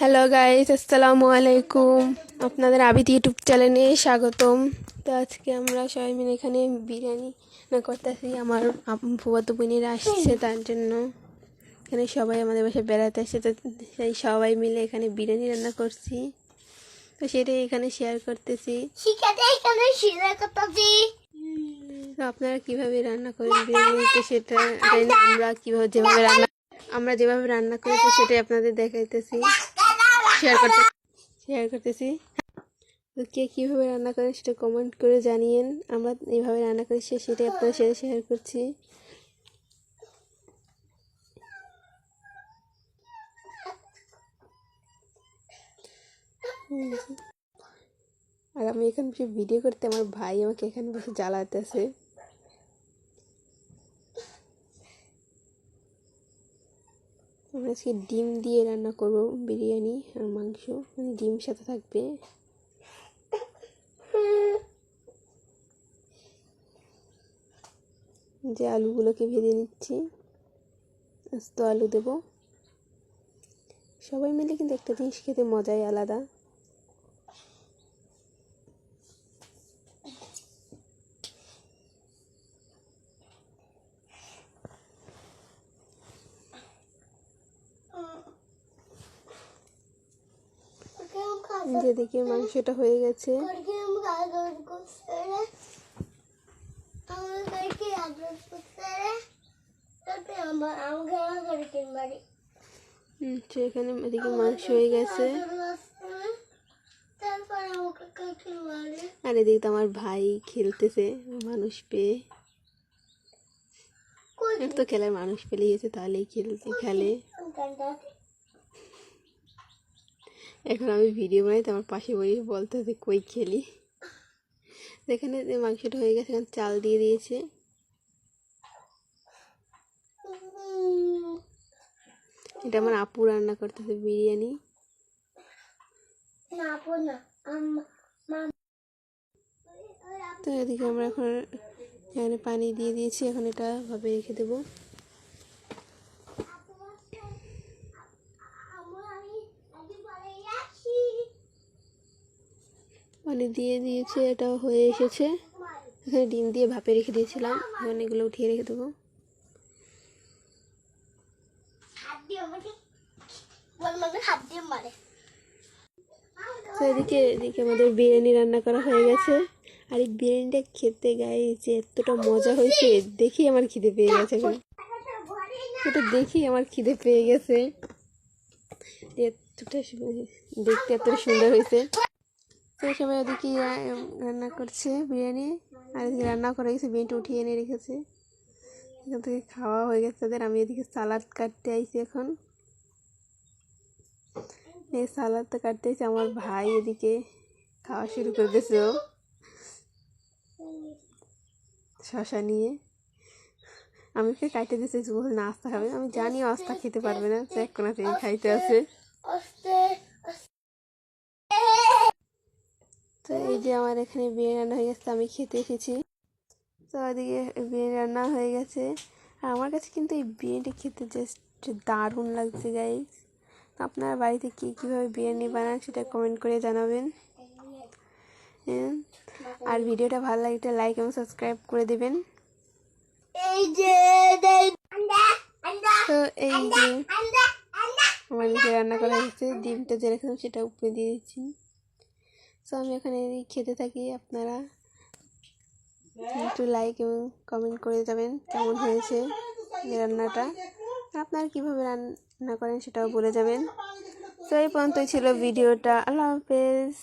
Hello guys, আসসালামু আলাইকুম। আপনাদের আবিদ ইউটিউব চ্যানেলে স্বাগতম। তো আজকে আমরা সবাই মিলে এখানে বিরিয়ানি করতেছি। আমার ফুফাতো বোনেরা আসছে, তার জন্য এখানে সবাই আমাদের বাসায় বেড়াতে আসছে। তো সেই সবাই মিলে এখানে বিরিয়ানি রান্না করছি, তো সেটাই এখানে শেয়ার করতেছি। তো আপনারা কীভাবে রান্না করেন বিরিয়ানি, তো সেটা আমরা যেভাবে রান্না করেছি সেটাই আপনাদের দেখাইতেছি, শেয়ার করতেছি। তো কে কীভাবে রান্না করেন সেটা কমেন্ট করে জানিয়েন। আমরা এইভাবে রান্না করি সেটাই আপনাদের সাথে শেয়ার করছি। আর আমি এখানে বসে ভিডিও করতে, আমার ভাই আমাকে এখানে বসে জ্বালাতেছে। আমরা আজকে ডিম দিয়ে রান্না করব বিরিয়ানি আর মাংস, মানে ডিম সাথে থাকবে। যে আলুগুলোকে ভেজে নিচ্ছি, আস্ত আলু দেব। সবাই মিলে কিন্তু একটা জিনিস খেতে মজাই আলাদা। যেদিকে মাংসটা হয়ে গেছে, এখানে এদিকে মাংস হয়ে গেছে। আর এদিকে তো আমার ভাই খেলতেছে মানুষ পেয়ে। তো খেলার মানুষ পেলেই গেছে, তাহলেই খেলে। এখন আমি ভিডিও বানাই, তো আমার পাশে বসে বলতেছে কই খেলি। এখানে মাংসটা হয়ে গেছে, এখন চাল দিয়ে দিয়েছে। এটা আমার আপু রান্না করতেছে বিরিয়ানি। তো এদিকে আমরা এখন এখানে পানি দিয়ে দিয়েছি, এখন এটা ভাবে রেখে দেবো। পানি দিয়ে দিয়েছে, এটা হয়ে এসেছে। এখানে ডিম দিয়ে ভাপে রেখে দিয়েছিলাম, এখন এগুলো উঠিয়ে রেখে দেবো। তো এদিকে আমাদের বিরিয়ানি রান্না করা হয়ে গেছে। আর এই বিরিয়ানিটা খেতে গায়ে যে এতটা মজা হয়েছে, দেখি আমার খিদে পেয়ে গেছে। এটা দেখি আমার খিদে পেয়ে গেছে, এতটা দেখতে এতটা সুন্দর হয়েছে। তো সবাই ওদিকে রান্না করছে বিরিয়ানি, আর এদিকে রান্না করে গেছে, বিরিয়ানিটা উঠিয়ে এনে রেখেছে। এখান থেকে খাওয়া হয়ে গেছে তাদের। আমি এদিকে সালাদ কাটতে আইছি, এখন এই সালাদটা কাটতে আইছি। আমার ভাই এদিকে খাওয়া শুরু করে দিয়েছে, শশা নিয়ে। আমি ওকে কাটতে দিয়েছি, বলছে না আস্তা খাবে। আমি জানি আস্তা খেতে পারবে না, চেক কোনা থেকে খাইতে আছে। তো এই যে আমার এখানে বিরিয়ানি রান্না হয়ে গেছে, আমি খেতে এসেছি। তো ওদিকে বিরিয়ানি রান্না হয়ে গেছে। আর আমার কাছে কিন্তু এই বিরিয়ানিটা খেতে জাস্ট দারুণ লাগছে গাইস। তো আপনারা বাড়িতে কীভাবে বিরিয়ানি বানান সেটা কমেন্ট করে জানাবেন। আর ভিডিওটা ভালো লাগলে লাইক এবং সাবস্ক্রাইব করে দেবেন। তো এই যে আমার রান্না করা হয়েছে, ডিমটা যে রেখেছিলাম সেটা উপরে দিয়ে দিচ্ছি। তো আমি এখানে খেতে থাকি, আপনারা একটু লাইক এবং কমেন্ট করে যাবেন কেমন হয়েছে রান্নাটা। আপনারা কীভাবে রান্না করেন সেটাও বলে যাবেন। তো এই পর্যন্তই ছিল ভিডিওটা। আল্লাহ হাফেজ।